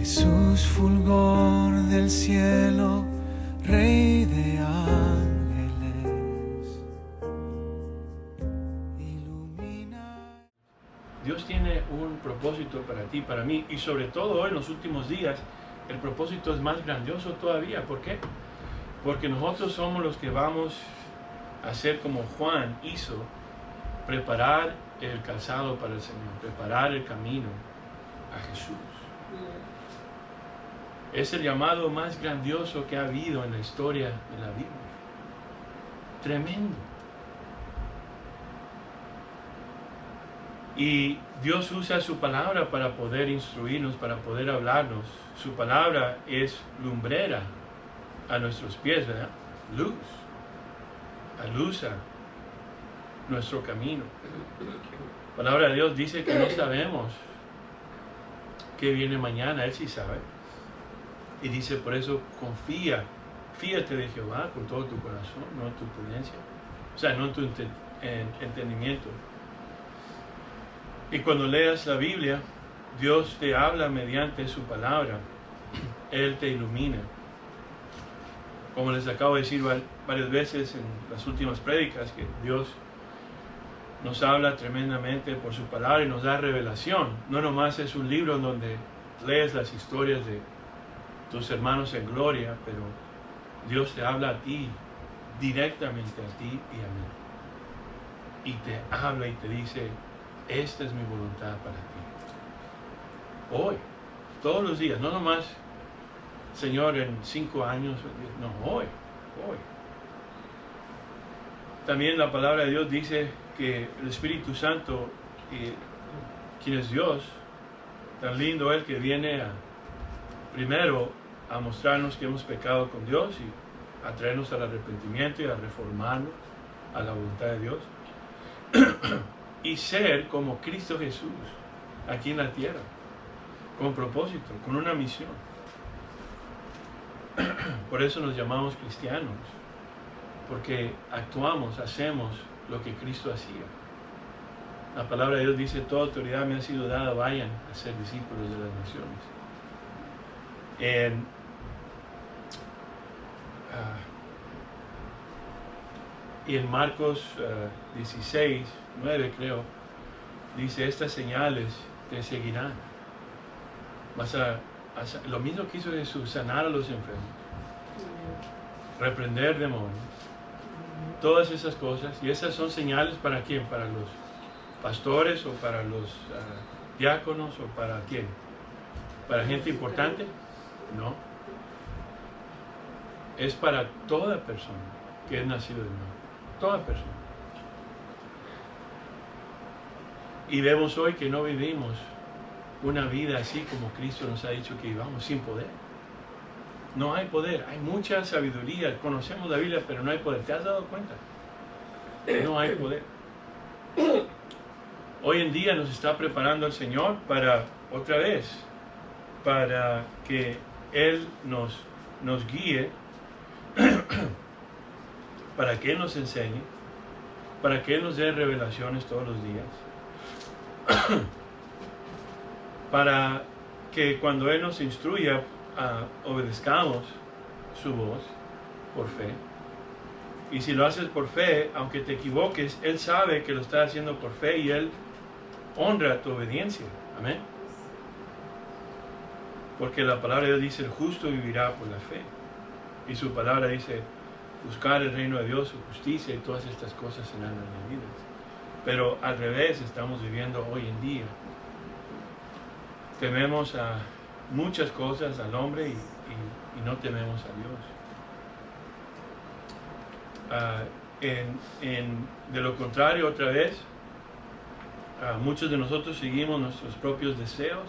Jesús, fulgor del cielo, Rey de ángeles, ilumina. Dios tiene un propósito para ti, para mí, y sobre todo hoy en los últimos días, el propósito es más grandioso todavía. ¿Por qué? Porque nosotros somos los que vamos a hacer como Juan hizo, preparar el calzado para el Señor, preparar el camino a Jesús. Es el llamado más grandioso que ha habido en la historia de la Biblia. Tremendo. Y Dios usa su palabra para poder instruirnos, para poder hablarnos. Su palabra es lumbrera a nuestros pies, ¿verdad? Luz. Alusa nuestro camino. La palabra de Dios dice que no sabemos qué viene mañana. Él sí sabe. Y dice, por eso confía, fíate de Jehová con todo tu corazón, no en tu prudencia, o sea, no en tu entendimiento. Y cuando leas la Biblia, Dios te habla mediante su palabra, Él te ilumina. Como les acabo de decir varias veces en las últimas prédicas, que Dios nos habla tremendamente por su palabra y nos da revelación. No nomás es un libro en donde lees las historias de tus hermanos en gloria, pero Dios te habla a ti, directamente a ti y a mí. Y te habla y te dice, esta es mi voluntad para ti. Hoy, todos los días, no nomás, Señor, en 5 años, no, hoy. También la palabra de Dios dice que el Espíritu Santo, quien es Dios, tan lindo Él que viene primero a mostrarnos que hemos pecado con Dios y a traernos al arrepentimiento y a reformarnos a la voluntad de Dios y ser como Cristo Jesús aquí en la tierra, con propósito, con una misión. Por eso nos llamamos cristianos, porque actuamos, hacemos lo que Cristo hacía. La palabra de Dios dice, toda autoridad me ha sido dada, vayan a ser discípulos de las naciones. Y en Marcos 16, 9 creo, dice, estas señales te seguirán. Lo mismo que hizo Jesús, sanar a los enfermos, reprender demonios, todas esas cosas. Y esas son señales ¿para quién? ¿Para los pastores o para los diáconos o para quién? ¿Para gente importante? No. Es para toda persona que es nacido de nuevo. Toda persona. Y vemos hoy que no vivimos una vida así como Cristo nos ha dicho que vivamos, sin poder. No hay poder, hay mucha sabiduría, conocemos la Biblia, pero no hay poder. ¿Te has dado cuenta? No hay poder. Hoy en día nos está preparando el Señor para, otra vez, para que Él nos guíe, para que Él nos enseñe, para que Él nos dé revelaciones todos los días, para que cuando Él nos instruya, obedezcamos su voz por fe. Y si lo haces por fe, aunque te equivoques, Él sabe que lo estás haciendo por fe y Él honra tu obediencia. Amén. Porque la palabra de Dios dice, el justo vivirá por la fe. Y su palabra dice, buscar el reino de Dios, su justicia y todas estas cosas serán añadidas. Pero al revés estamos viviendo hoy en día. Tememos a muchas cosas al hombre y no tememos a Dios. De lo contrario, otra vez, muchos de nosotros seguimos nuestros propios deseos,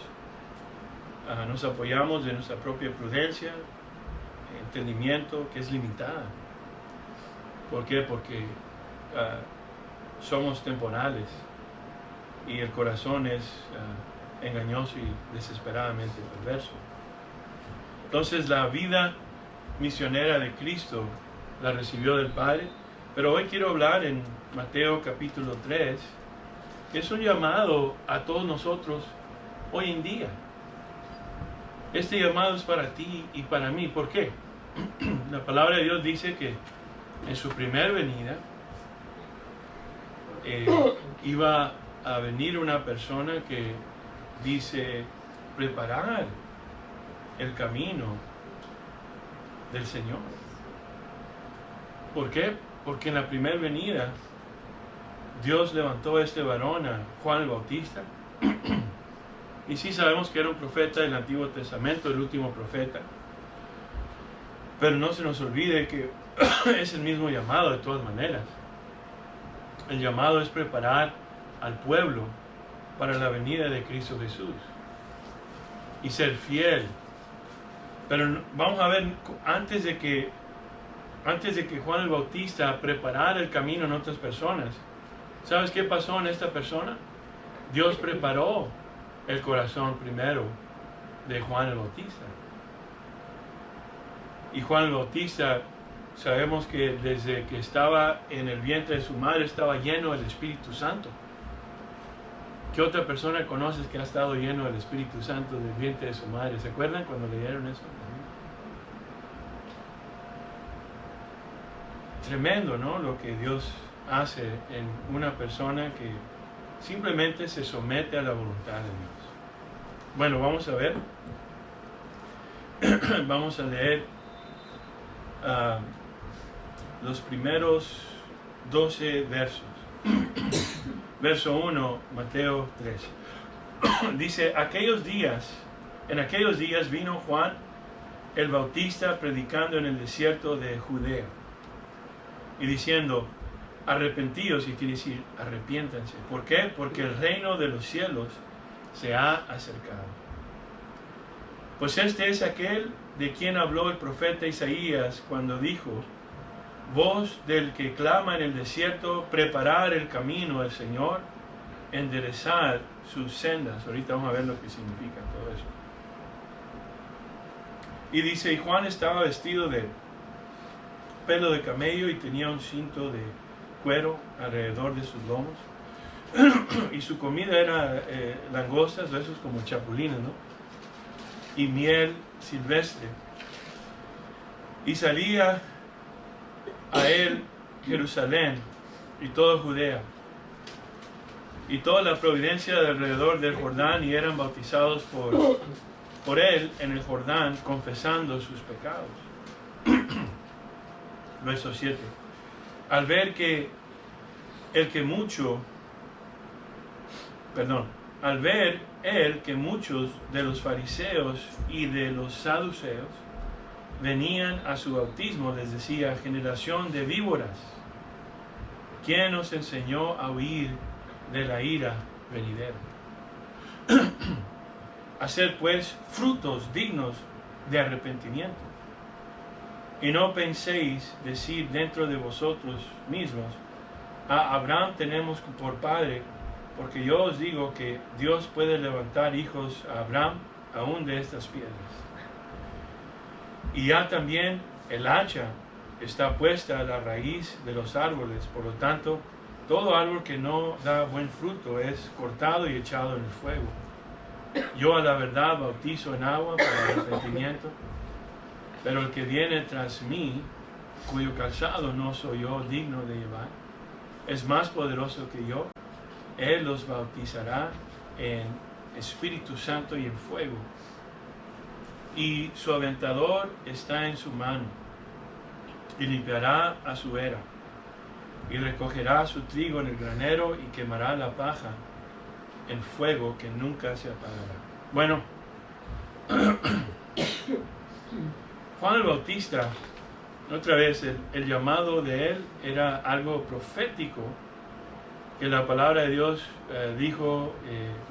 nos apoyamos de nuestra propia prudencia, entendimiento que es limitada. ¿Por qué? Porque somos temporales y el corazón es engañoso y desesperadamente perverso. Entonces la vida misionera de Cristo la recibió del Padre, pero hoy quiero hablar en Mateo capítulo 3, que es un llamado a todos nosotros hoy en día. Este llamado es para ti y para mí. ¿Por qué? La palabra de Dios dice que en su primer venida iba a venir una persona que dice preparar el camino del Señor. ¿Por qué? Porque en la primera venida Dios levantó a este varón, a Juan el Bautista, y sí sabemos que era un profeta del Antiguo Testamento, el último profeta, pero no se nos olvide que es el mismo llamado de todas maneras. El llamado es preparar al pueblo para la venida de Cristo Jesús y ser fiel. Pero vamos a ver, antes de que Juan el Bautista preparara el camino en otras personas, ¿sabes qué pasó en esta persona? Dios preparó el corazón primero de Juan el Bautista. Y Juan el Bautista, sabemos que desde que estaba en el vientre de su madre estaba lleno del Espíritu Santo. ¿Qué otra persona conoces que ha estado lleno del Espíritu Santo del vientre de su madre? ¿Se acuerdan cuando leyeron eso? Tremendo, ¿no? Lo que Dios hace en una persona que simplemente se somete a la voluntad de Dios. Bueno, vamos a ver. Vamos a leer los primeros 12 versos. Verso 1, Mateo 3. Dice, en aquellos días vino Juan el Bautista predicando en el desierto de Judea y diciendo, arrepentíos, y quiere decir, arrepiéntanse. ¿Por qué? Porque el reino de los cielos se ha acercado. Pues este es aquel de quien habló el profeta Isaías cuando dijo, voz del que clama en el desierto, preparar el camino del Señor, enderezar sus sendas. Ahorita vamos a ver lo que significa todo eso. Y dice, y Juan estaba vestido de pelo de camello y tenía un cinto de cuero alrededor de sus lomos. Y su comida era langostas, esos como chapulines, ¿no? Y miel silvestre. Y salía a él Jerusalén y toda Judea y toda la provincia de alrededor del Jordán, y eran bautizados por él en el Jordán, confesando sus pecados. Verso 7. Al ver él que muchos de los fariseos y de los saduceos venían a su bautismo, les decía, generación de víboras, ¿quién os enseñó a huir de la ira venidera? Hacer pues frutos dignos de arrepentimiento. Y no penséis decir dentro de vosotros mismos, a Abraham tenemos por padre, porque yo os digo que Dios puede levantar hijos a Abraham aún de estas piedras. Y ya también el hacha está puesta a la raíz de los árboles, por lo tanto, todo árbol que no da buen fruto es cortado y echado en el fuego. Yo a la verdad bautizo en agua para el arrepentimiento, pero el que viene tras mí, cuyo calzado no soy yo digno de llevar, es más poderoso que yo. Él los bautizará en Espíritu Santo y en fuego. Y su aventador está en su mano, y limpiará a su era, y recogerá su trigo en el granero, y quemará la paja en fuego que nunca se apagará. Bueno, Juan el Bautista, otra vez, el llamado de él era algo profético, que la palabra de Dios dijo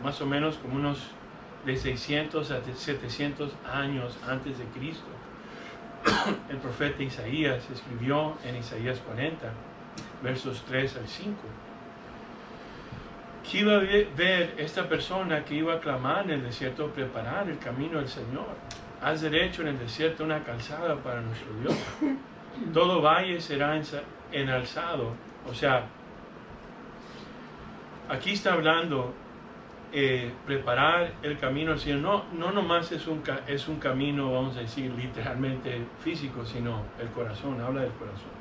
más o menos como unos de 600 a 700 años antes de Cristo. El profeta Isaías escribió en Isaías 40, versos 3 al 5, que iba a ver esta persona que iba a clamar en el desierto, preparar el camino del Señor. Haz derecho en el desierto una calzada para nuestro Dios. Todo valle será enalzado. O sea, aquí está hablando preparar el camino al Señor. No nomás es un camino, vamos a decir, literalmente físico, sino el corazón, habla del corazón.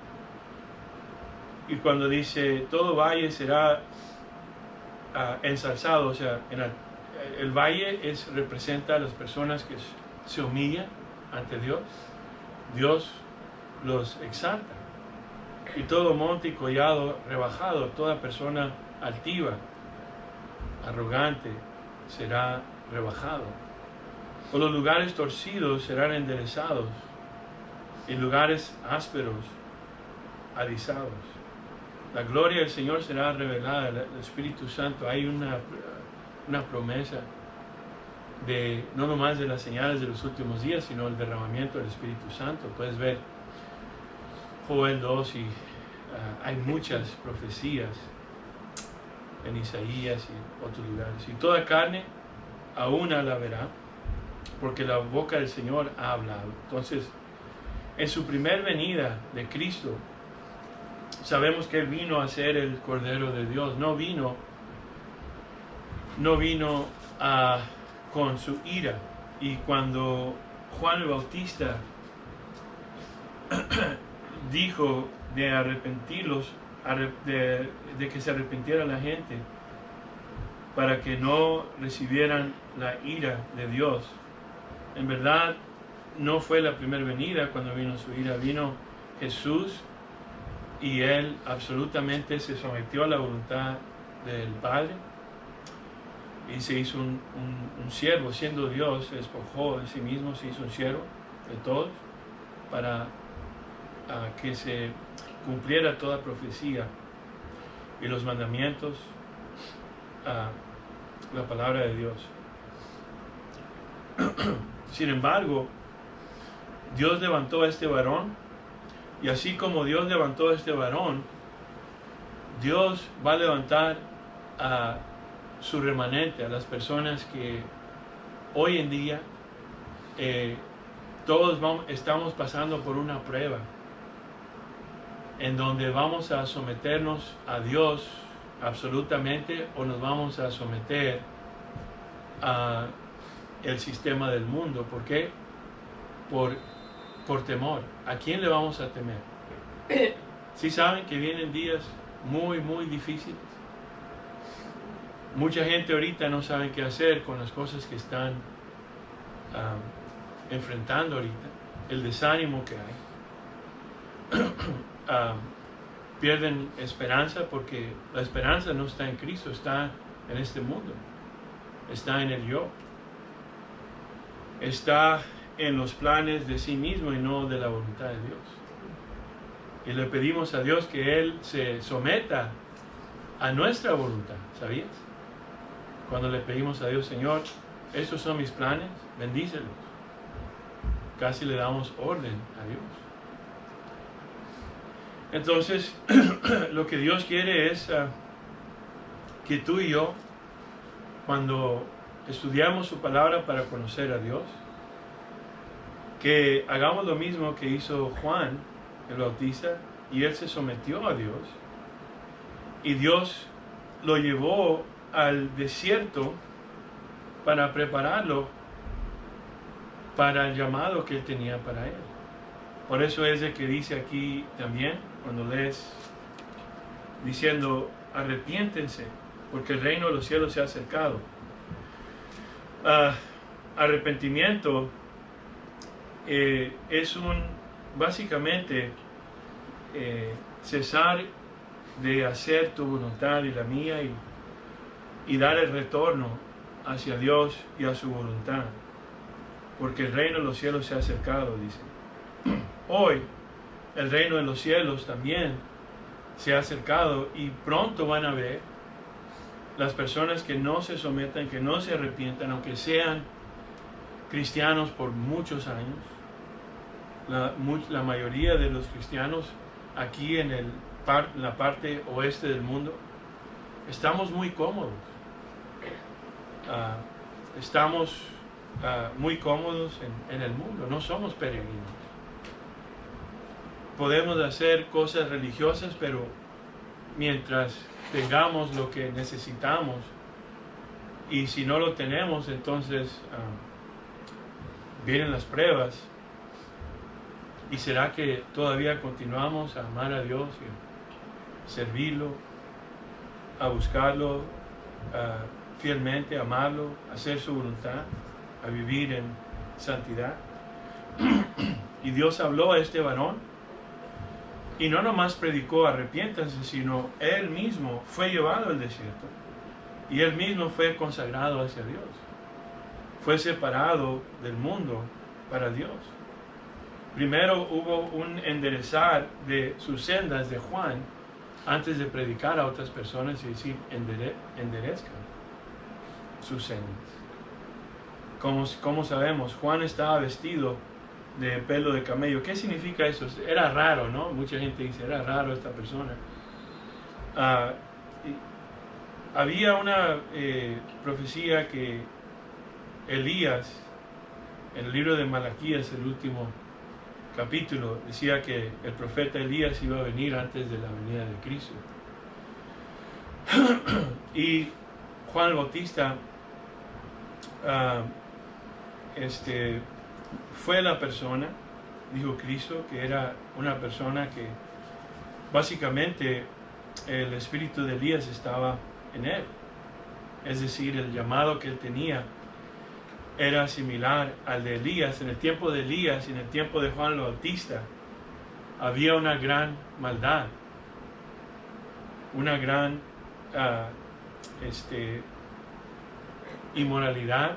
Y cuando dice, todo valle será ensalzado, o sea, el valle representa a las personas que se humillan ante Dios. Dios los exalta. Y todo monte y collado rebajado, toda persona altiva, arrogante, será rebajado. O los lugares torcidos serán enderezados, y lugares ásperos alisados. La gloria del Señor será revelada, el Espíritu Santo. Hay una promesa de no nomás de las señales de los últimos días, sino el derramamiento del Espíritu Santo. Puedes ver Joel 2 y hay muchas profecías en Isaías y otros lugares. Y toda carne aún la verá, porque la boca del Señor ha hablado. Entonces, en su primer venida de Cristo, sabemos que Él vino a ser el Cordero de Dios. No vino con su ira. Y cuando Juan el Bautista dijo de arrepentirlos, de que se arrepintiera la gente para que no recibieran la ira de Dios, en verdad no fue la primera venida cuando vino su ira. Vino Jesús y Él absolutamente se sometió a la voluntad del Padre y se hizo un siervo. Siendo Dios, se despojó de sí mismo, se hizo un siervo de todos para que se cumpliera toda profecía y los mandamientos, la palabra de Dios. Sin embargo, Dios levantó a este varón, y así como Dios levantó a este varón, Dios va a levantar a su remanente, a las personas que hoy en día todos estamos pasando por una prueba en donde vamos a someternos a Dios absolutamente, o nos vamos a someter a el sistema del mundo. ¿Por qué? Por temor. ¿A quién le vamos a temer? ¿Sí saben que vienen días muy, muy difíciles? Mucha gente ahorita no sabe qué hacer con las cosas que están enfrentando ahorita, el desánimo que hay. Pierden esperanza, porque la esperanza no está en Cristo, está en este mundo, está en el yo, está en los planes de sí mismo y no de la voluntad de Dios. Y le pedimos a Dios que Él se someta a nuestra voluntad, ¿sabías? Cuando le pedimos a Dios, Señor, estos son mis planes, bendícelos, casi le damos orden a Dios. Entonces, lo que Dios quiere es que tú y yo, cuando estudiamos su palabra para conocer a Dios, que hagamos lo mismo que hizo Juan el Bautista, y él se sometió a Dios, y Dios lo llevó al desierto para prepararlo para el llamado que él tenía para él. Por eso es de que dice aquí también, cuando lees, diciendo, arrepiéntense, porque el reino de los cielos se ha acercado. Arrepentimiento es básicamente cesar de hacer tu voluntad y la mía, y dar el retorno hacia Dios y a su voluntad, porque el reino de los cielos se ha acercado, dice. Hoy el reino de los cielos también se ha acercado, y pronto van a ver las personas que no se sometan, que no se arrepientan, aunque sean cristianos por muchos años. La mayoría de los cristianos aquí en la parte oeste del mundo estamos muy cómodos. Estamos muy cómodos en el mundo, no somos peregrinos. Podemos hacer cosas religiosas, pero mientras tengamos lo que necesitamos, Y si no lo tenemos, entonces vienen las pruebas. ¿Y será que todavía continuamos a amar a Dios y a servirlo, a buscarlo fielmente, a amarlo, a hacer su voluntad, a vivir en santidad? Y Dios habló a este varón y no nomás predicó arrepiéntanse, sino él mismo fue llevado al desierto y él mismo fue consagrado hacia Dios. Fue separado del mundo para Dios. Primero hubo un enderezar de sus sendas de Juan antes de predicar a otras personas y decir enderezcan sus sendas. Como sabemos, Juan estaba vestido de pelo de camello. ¿Qué significa eso? Era raro, ¿no? Mucha gente dice, era raro esta persona. Había una profecía que Elías, en el libro de Malaquías, el último capítulo, decía que el profeta Elías iba a venir antes de la venida de Cristo. Y Juan el Bautista fue la persona, dijo Cristo, que era una persona que básicamente el espíritu de Elías estaba en él. Es decir, el llamado que él tenía era similar al de Elías. En el tiempo de Elías y en el tiempo de Juan el Bautista había una gran maldad, una gran inmoralidad,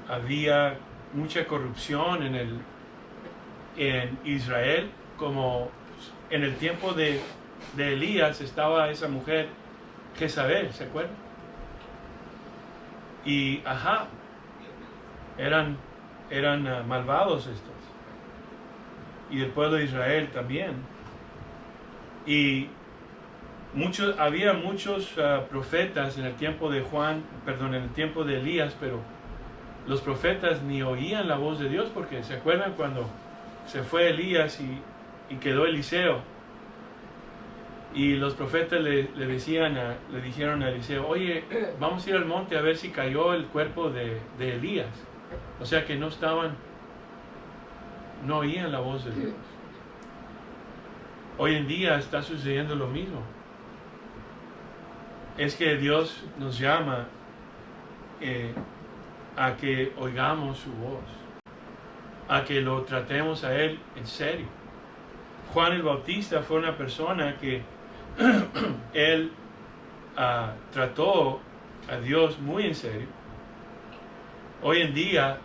había mucha corrupción en Israel, como en el tiempo de Elías estaba esa mujer Jezabel, ¿se acuerdan? Y eran malvados estos, y el pueblo de Israel también. Y había muchos profetas en el tiempo de en el tiempo de Elías, pero los profetas ni oían la voz de Dios, porque ¿se acuerdan cuando se fue Elías y quedó Eliseo? Y los profetas le dijeron a Eliseo, oye, vamos a ir al monte a ver si cayó el cuerpo de Elías. O sea que no oían la voz de Dios. Hoy en día está sucediendo lo mismo. Es que Dios nos llama a que oigamos su voz, a que lo tratemos a Él en serio. Juan el Bautista fue una persona que él trató a Dios muy en serio. Hoy en día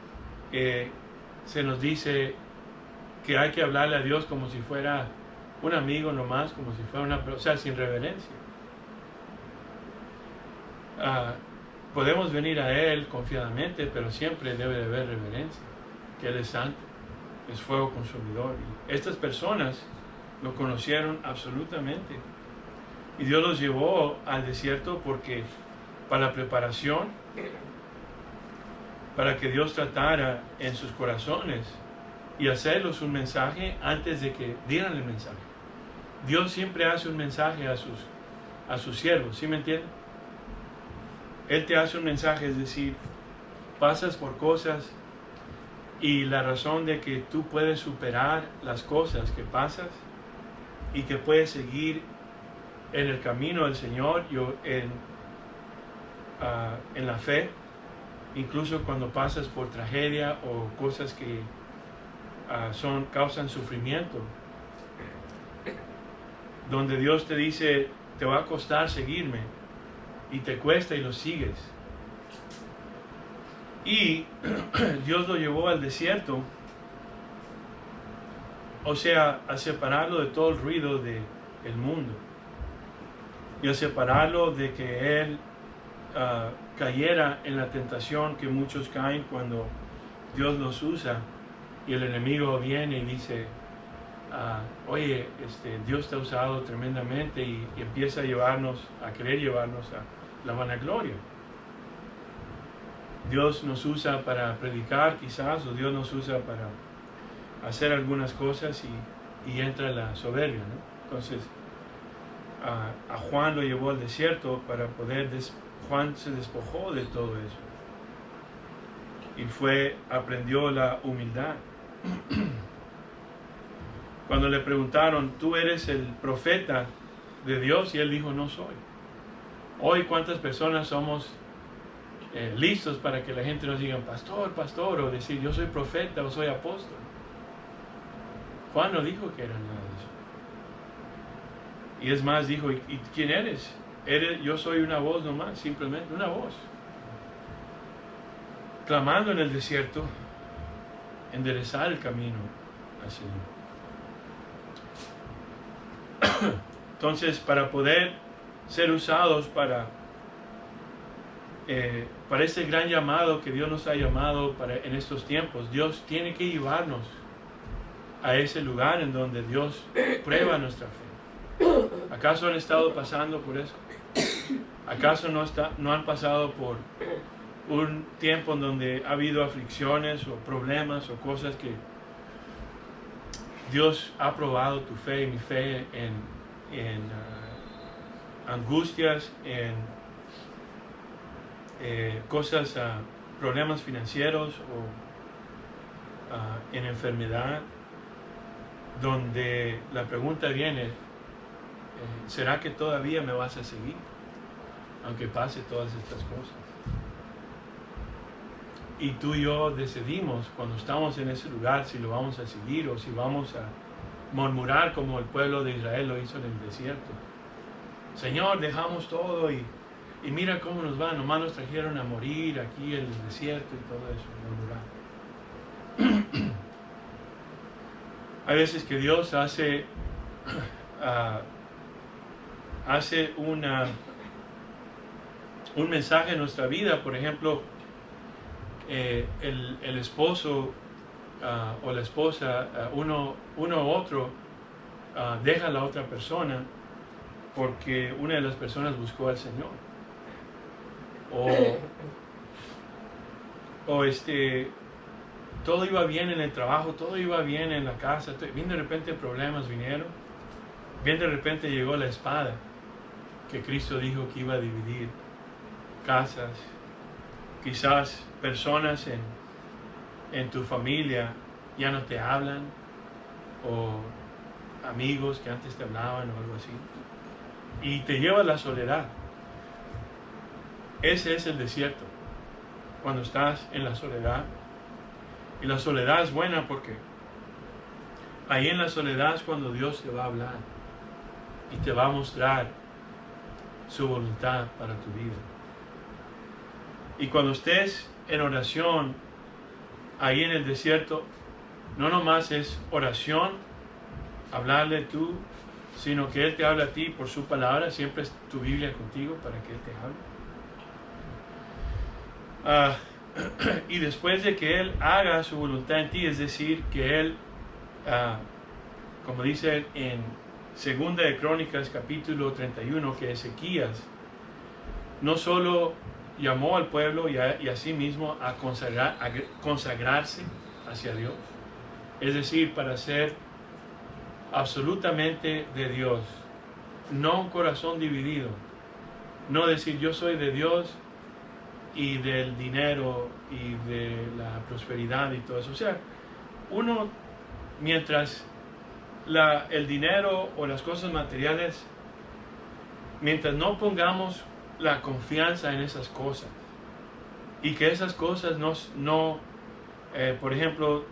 se nos dice que hay que hablarle a Dios como si fuera un amigo nomás, como si fuera sin reverencia. Podemos venir a Él confiadamente, pero siempre debe de haber reverencia, que Él es santo, es fuego consumidor. Y estas personas lo conocieron absolutamente. Y Dios los llevó al desierto para la preparación, para que Dios tratara en sus corazones y hacerlos un mensaje antes de que dieran el mensaje. Dios siempre hace un mensaje a sus siervos, ¿sí me entienden? Él te hace un mensaje, es decir, pasas por cosas y la razón de que tú puedes superar las cosas que pasas y que puedes seguir en el camino del Señor y en la fe, incluso cuando pasas por tragedia o cosas que causan sufrimiento, donde Dios te dice, te va a costar seguirme, y te cuesta y lo sigues. Y Dios lo llevó al desierto, o sea, a separarlo de todo el ruido del mundo, y a separarlo de que él cayera en la tentación que muchos caen cuando Dios los usa y el enemigo viene y dice, oye, Dios te ha usado tremendamente, y empieza a querer llevarnos a la vanagloria. Dios nos usa para predicar quizás, o Dios nos usa para hacer algunas cosas, y entra la soberbia, ¿no? Entonces a Juan lo llevó al desierto para poder Juan se despojó de todo eso y aprendió la humildad. Cuando le preguntaron, ¿tú eres el profeta de Dios? Y él dijo, no soy. Hoy, ¿cuántas personas somos listos para que la gente nos diga, pastor, pastor, o decir, yo soy profeta o soy apóstol? Juan no dijo que era nada de eso. Y es más, dijo, ¿y quién eres? Yo soy una voz nomás, simplemente una voz. Clamando en el desierto, enderezar el camino al Señor. Entonces, para poder ser usados para este gran llamado que Dios nos ha llamado en estos tiempos, Dios tiene que llevarnos a ese lugar en donde Dios prueba nuestra fe. ¿Acaso han estado pasando por eso? ¿Acaso no han pasado por un tiempo en donde ha habido aflicciones o problemas o cosas que Dios ha probado tu fe y mi fe en angustias, en cosas, problemas financieros o en enfermedad, donde la pregunta viene, ¿será que todavía me vas a seguir? Aunque pase todas estas cosas. Y tú y yo decidimos cuando estamos en ese lugar si lo vamos a seguir o si vamos a murmurar como el pueblo de Israel lo hizo en el desierto. Señor, dejamos todo y mira cómo nos va, nomás nos trajeron a morir aquí en el desierto y todo eso, murmurar. Hay veces que Dios hace un mensaje en nuestra vida. Por ejemplo, el esposo o la esposa, uno u otro, deja a la otra persona porque una de las personas buscó al Señor. Todo iba bien en el trabajo, todo iba bien en la casa, bien de repente problemas vinieron, bien de repente llegó la espada que Cristo dijo que iba a dividir casas. Quizás personas en tu familia ya no te hablan, o amigos que antes te hablaban o algo así, y te lleva a la soledad. Ese es el desierto, cuando estás en la soledad. Y la soledad es buena porque ahí en la soledad es cuando Dios te va a hablar y te va a mostrar su voluntad para tu vida. Y cuando estés en oración ahí en el desierto, no nomás es oración, hablarle tú, sino que Él te habla a ti por su palabra. Siempre es tu Biblia contigo para que Él te hable. Y después de que Él haga su voluntad en ti, es decir, que Él, como dice en 2 de Crónicas capítulo 31, que Ezequías no solo llamó al pueblo y a sí mismo a consagrarse hacia Dios, es decir, para ser absolutamente de Dios, no un corazón dividido, no decir yo soy de Dios y del dinero y de la prosperidad y todo eso. O sea, uno, mientras el dinero o las cosas materiales, mientras no pongamos la confianza en esas cosas y que esas cosas por ejemplo,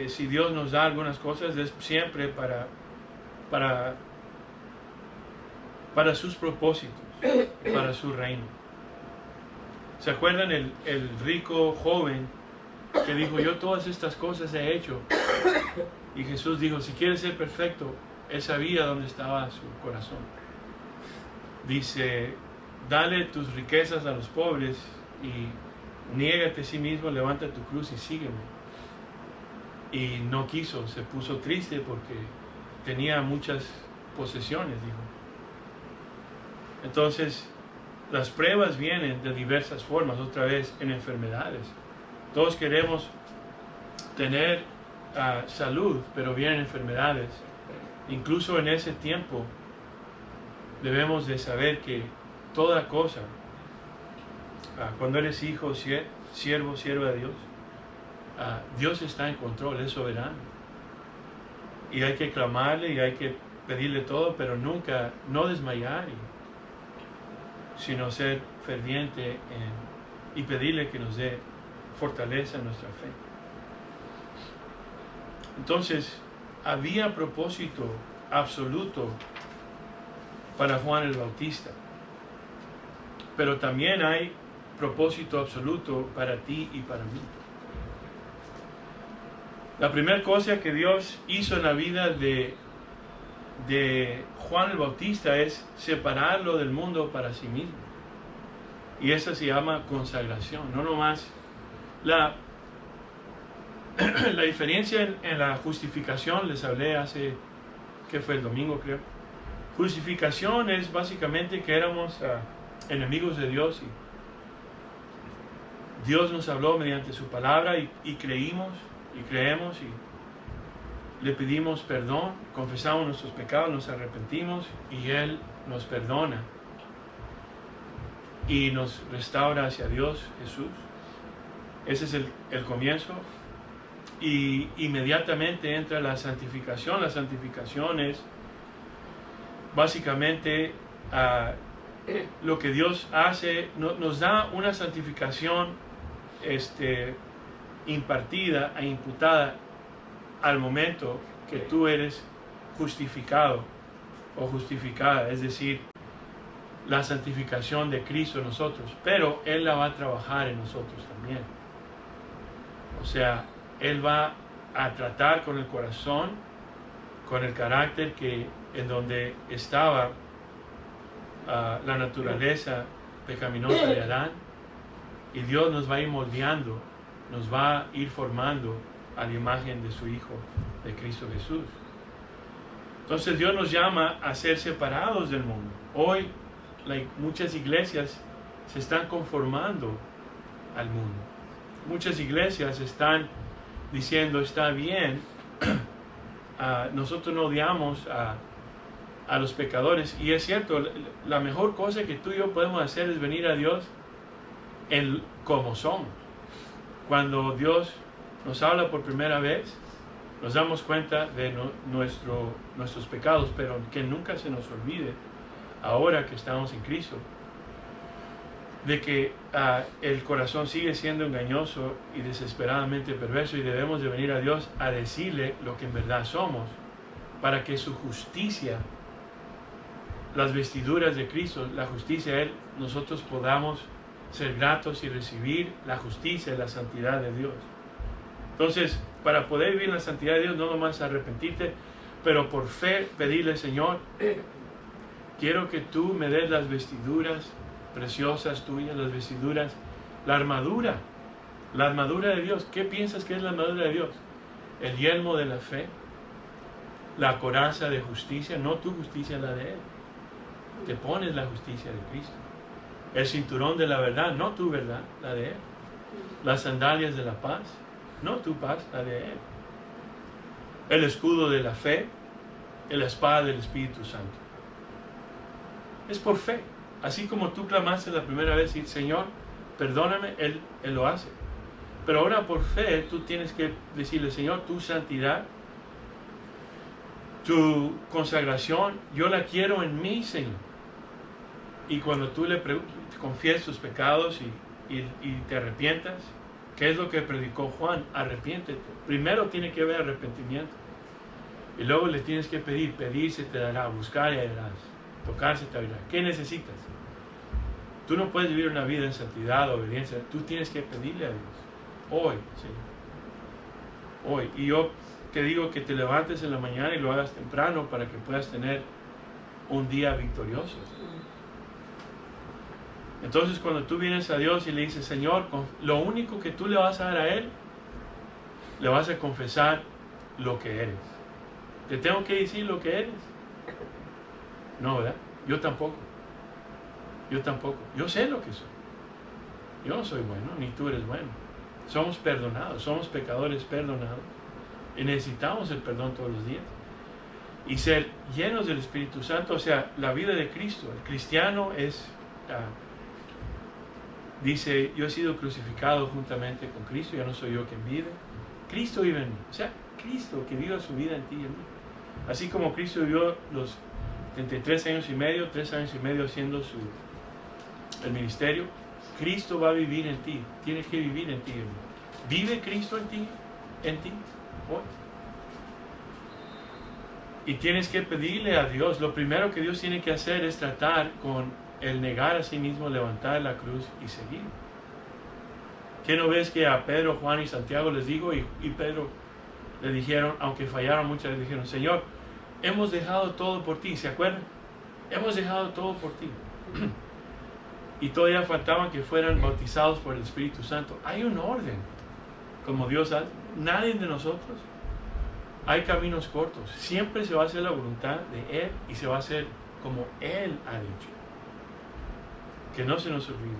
si Dios nos da algunas cosas, es siempre para sus propósitos, para su reino. ¿Se acuerdan el rico joven que dijo, yo todas estas cosas he hecho? Y Jesús dijo, si quieres ser perfecto, Él sabía dónde estaba su corazón. Dice, dale tus riquezas a los pobres y niégate a sí mismo, levanta tu cruz y sígueme. Y no quiso, se puso triste porque tenía muchas posesiones, dijo. Entonces, las pruebas vienen de diversas formas, otra vez en enfermedades. Todos queremos tener salud, pero vienen enfermedades. Incluso en ese tiempo debemos de saber que toda cosa cuando eres hijo, siervo, sierva de Dios, Dios está en control, es soberano. Y hay que clamarle y hay que pedirle todo, pero nunca, no desmayar, sino ser ferviente y pedirle que nos dé fortaleza en nuestra fe. Entonces, había propósito absoluto para Juan el Bautista, pero también hay propósito absoluto para ti y para mí. La primera cosa que Dios hizo en la vida de Juan el Bautista es separarlo del mundo para sí mismo. Y esa se llama consagración. No nomás la diferencia en la justificación, les hablé hace, que fue el domingo creo. Justificación es básicamente que éramos enemigos de Dios y Dios nos habló mediante su palabra y creímos y creemos y le pedimos perdón, confesamos nuestros pecados, nos arrepentimos y Él nos perdona y nos restaura hacia Dios Jesús. Ese es el comienzo. Y inmediatamente entra la santificación. La santificación es básicamente lo que Dios hace, nos da una santificación impartida e imputada al momento que tú eres justificado o justificada, es decir, la santificación de Cristo en nosotros, pero Él la va a trabajar en nosotros también. O sea, Él va a tratar con el corazón, con el carácter en donde estaba la naturaleza pecaminosa de Adán, y Dios nos va a ir moldeando, nos va a ir formando a la imagen de su Hijo, de Cristo Jesús. Entonces Dios nos llama a ser separados del mundo. Hoy muchas iglesias se están conformando al mundo. Muchas iglesias están diciendo, está bien, nosotros no odiamos a los pecadores. Y es cierto, la mejor cosa que tú y yo podemos hacer es venir a Dios como somos. Cuando Dios nos habla por primera vez, nos damos cuenta de nuestros pecados, pero que nunca se nos olvide, ahora que estamos en Cristo, de que el corazón sigue siendo engañoso y desesperadamente perverso, y debemos de venir a Dios a decirle lo que en verdad somos, para que su justicia, las vestiduras de Cristo, la justicia de Él, nosotros podamos ser gratos y recibir la justicia y la santidad de Dios. Entonces, para poder vivir en la santidad de Dios, no nomás arrepentirte, pero por fe pedirle, Señor, quiero que tú me des las vestiduras preciosas tuyas, las vestiduras, la armadura de Dios. ¿Qué piensas que es la armadura de Dios? El yelmo de la fe, la coraza de justicia, no tu justicia, la de Él. Te pones la justicia de Cristo. El cinturón de la verdad, no tu verdad, la de Él. Las sandalias de la paz, no tu paz, la de Él. El escudo de la fe, la espada del Espíritu Santo. Es por fe. Así como tú clamaste la primera vez y Señor, perdóname, Él lo hace. Pero ahora por fe tú tienes que decirle, Señor, tu santidad, tu consagración, yo la quiero en mí, Señor. Y cuando tú le confiesas tus pecados y te arrepientas, ¿qué es lo que predicó Juan? Arrepiéntete. Primero tiene que haber arrepentimiento. Y luego le tienes que pedir se te dará, buscar y hallarás, tocar se te abrirá. ¿Qué necesitas? Tú no puedes vivir una vida en santidad o obediencia. Tú tienes que pedirle a Dios. Hoy, Señor. Hoy. Y yo te digo que te levantes en la mañana y lo hagas temprano para que puedas tener un día victorioso. Entonces cuando tú vienes a Dios y le dices, Señor, lo único que tú le vas a dar a Él, le vas a confesar lo que eres. ¿Te tengo que decir lo que eres? No, ¿verdad? Yo tampoco. Yo sé lo que soy. Yo no soy bueno, ni tú eres bueno. Somos perdonados, somos pecadores perdonados. Y necesitamos el perdón todos los días. Y ser llenos del Espíritu Santo, o sea, la vida de Cristo. El cristiano es dice, yo he sido crucificado juntamente con Cristo, ya no soy yo quien vive, Cristo vive en mí. O sea, Cristo que viva su vida en ti y en mí. Así como Cristo vivió los 33 años y medio, 3 años y medio haciendo el ministerio, Cristo va a vivir en ti, tiene que vivir en ti y en mí. ¿Vive Cristo en ti hoy? Y tienes que pedirle a Dios, lo primero que Dios tiene que hacer es tratar con el negar a sí mismo, levantar la cruz y seguir. ¿Qué no ves que a Pedro, Juan y Santiago les digo? Y Pedro le dijeron, aunque fallaron muchas, le dijeron, Señor, hemos dejado todo por ti, ¿se acuerdan? Hemos dejado todo por ti. Y todavía faltaban que fueran bautizados por el Espíritu Santo. Hay un orden, como Dios hace. Nadie de nosotros, hay caminos cortos. Siempre se va a hacer la voluntad de Él y se va a hacer como Él ha dicho. Que no se nos olvide.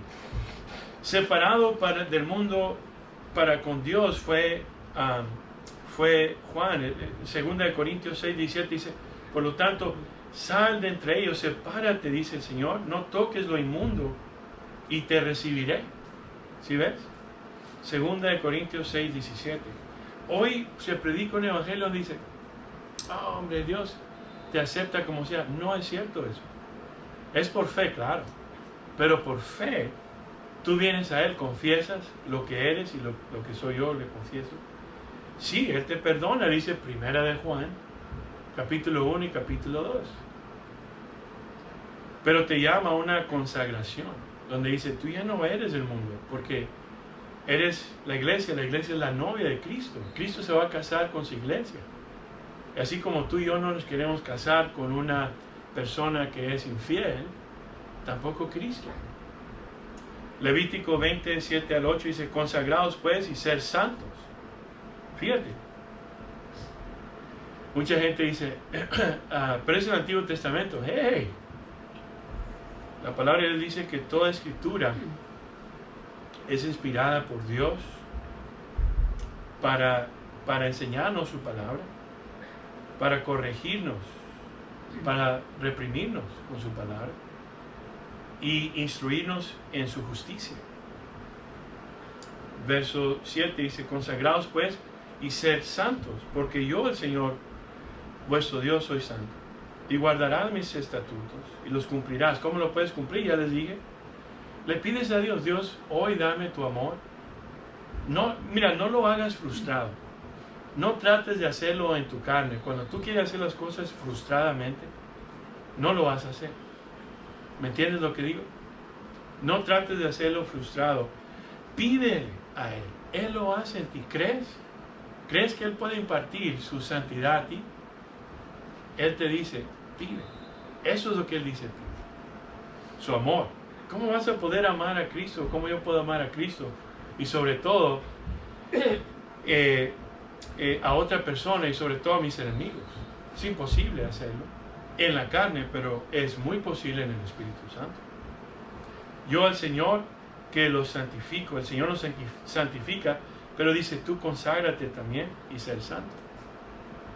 Separado del mundo para con Dios fue Juan. 2 Corintios 6, 17 dice, por lo tanto, sal de entre ellos, sepárate, dice el Señor, no toques lo inmundo y te recibiré. ¿Sí ves? 2 Corintios 6, 17. Hoy se predica un evangelio donde dice, oh, hombre, Dios te acepta como sea. No es cierto eso. Es por fe, claro. Pero por fe, tú vienes a Él, confiesas lo que eres y lo que soy yo, le confieso. Sí, Él te perdona, dice 1 de Juan, capítulo 1 y capítulo 2. Pero te llama a una consagración, donde dice, tú ya no eres el mundo, porque eres la iglesia es la novia de Cristo. Cristo se va a casar con su iglesia. Y así como tú y yo no nos queremos casar con una persona que es infiel, tampoco Cristo. Levítico 20, 7 al 8 dice, consagrados pues y ser santos. Fíjate. Mucha gente dice, pero es el Antiguo Testamento. ¡Hey! La palabra de Dios dice que toda escritura es inspirada por Dios para enseñarnos su palabra, para corregirnos, para reprimirnos con su palabra y instruirnos en su justicia. Verso 7 dice, consagrados pues y ser santos, porque yo, el Señor, vuestro Dios, soy santo. Y guardarás mis estatutos y los cumplirás. ¿Cómo lo puedes cumplir? Ya les dije. Le pides a Dios, Dios, hoy dame tu amor. No, mira, no lo hagas frustrado. No trates de hacerlo en tu carne. Cuando tú quieres hacer las cosas frustradamente, no lo vas a hacer. ¿Me entiendes lo que digo? No trates de hacerlo frustrado. Pídele a Él. Él lo hace en ti. ¿Crees? ¿Crees que Él puede impartir su santidad a ti? Él te dice, pide. Eso es lo que Él dice a ti. Su amor. ¿Cómo vas a poder amar a Cristo? ¿Cómo yo puedo amar a Cristo? Y sobre todo, a otra persona y sobre todo a mis enemigos. Es imposible hacerlo en la carne, pero es muy posible en el Espíritu Santo. Yo al Señor que los santifico, el Señor nos santifica, pero dice, tú conságrate también y ser santo.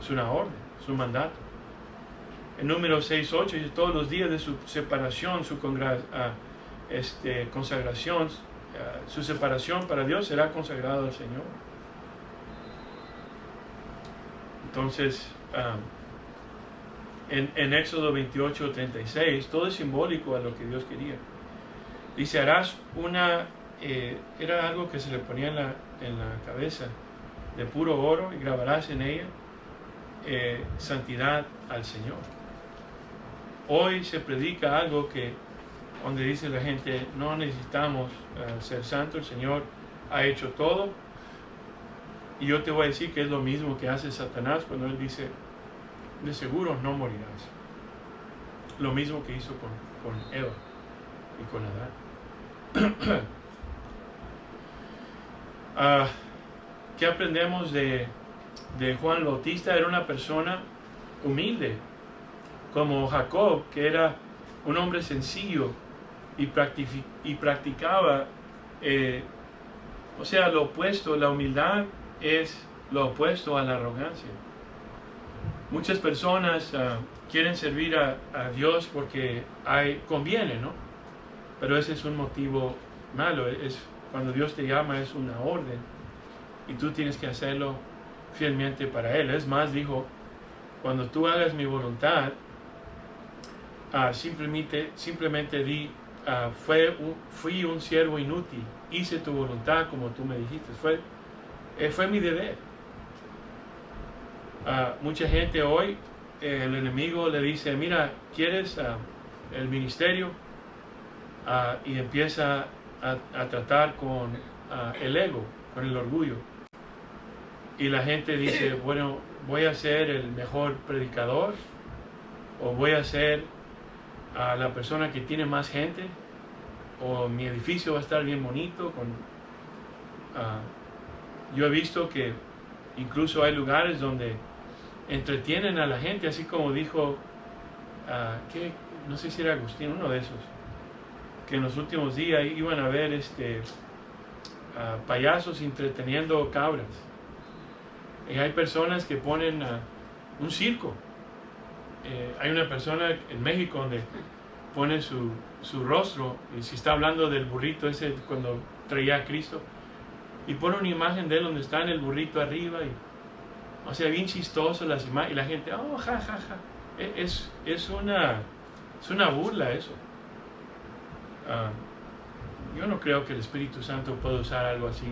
Es una orden, es un mandato. En número 6:8 dice, todos los días de su separación, su consagración, su separación para Dios será consagrado al Señor. Entonces, en Éxodo 28:36, todo es simbólico a lo que Dios quería. Dice, harás era algo que se le ponía en la cabeza, de puro oro, y grabarás en ella santidad al Señor. Hoy se predica algo donde dice la gente, no necesitamos ser santos, el Señor ha hecho todo. Y yo te voy a decir que es lo mismo que hace Satanás cuando él dice, de seguro no morirás. Lo mismo que hizo con Eva y con Adán. ¿Qué aprendemos de Juan el Bautista? Era una persona humilde, como Jacob, que era un hombre sencillo y practicaba, o sea, lo opuesto. La humildad es lo opuesto a la arrogancia. Muchas personas quieren servir a Dios porque conviene, ¿no? Pero ese es un motivo malo. Es cuando Dios te llama, es una orden y tú tienes que hacerlo fielmente para Él. Es más, dijo, cuando tú hagas mi voluntad, simplemente di, fui un siervo inútil, hice tu voluntad como tú me dijiste. Fue mi deber. Mucha gente hoy, el enemigo le dice, mira, ¿quieres el ministerio? Y empieza a tratar con el ego, con el orgullo. Y la gente dice, bueno, voy a ser el mejor predicador, o voy a ser la persona que tiene más gente, o mi edificio va a estar bien bonito. Yo he visto que incluso hay lugares donde entretienen a la gente, así como dijo, no sé si era Agustín, uno de esos, que en los últimos días iban a ver payasos entreteniendo cabras. Y hay personas que ponen un circo. Hay una persona en México donde pone su rostro, y si está hablando del burrito ese cuando traía a Cristo, y pone una imagen de él donde está en el burrito arriba, o sea, bien chistoso las imágenes, y la gente, oh, ja, ja, ja. Es una burla eso. Yo no creo que el Espíritu Santo pueda usar algo así.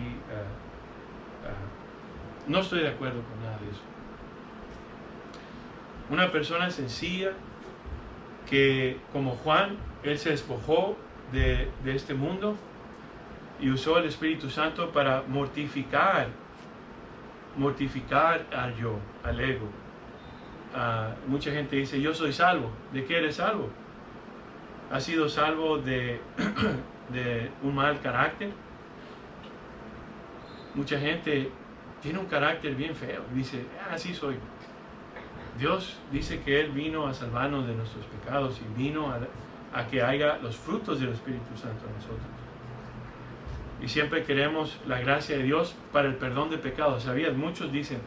No estoy de acuerdo con nada de eso. Una persona sencilla que, como Juan, él se despojó de este mundo y usó el Espíritu Santo para mortificar al yo, al ego. Mucha gente dice, yo soy salvo. ¿De qué eres salvo? ¿Has sido salvo de un mal carácter? Mucha gente tiene un carácter bien feo y dice, así soy. Dios dice que Él vino a salvarnos de nuestros pecados y vino a que haya los frutos del Espíritu Santo en nosotros. Y siempre queremos la gracia de Dios para el perdón de pecados. ¿Sabías? Muchos dicen,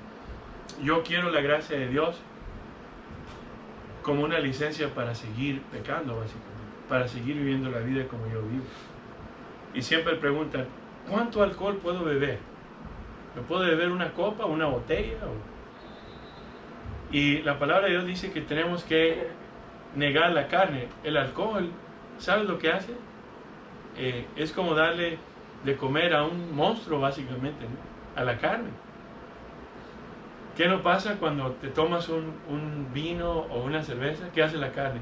yo quiero la gracia de Dios como una licencia para seguir pecando, básicamente, para seguir viviendo la vida como yo vivo. Y siempre preguntan, ¿cuánto alcohol puedo beber? ¿Me puedo beber una copa, una botella? Y la palabra de Dios dice que tenemos que negar la carne. El alcohol, ¿sabes lo que hace? Es como darle de comer a un monstruo, básicamente, ¿no? A la carne. ¿Qué no pasa cuando te tomas un vino o una cerveza? ¿Qué hace la carne?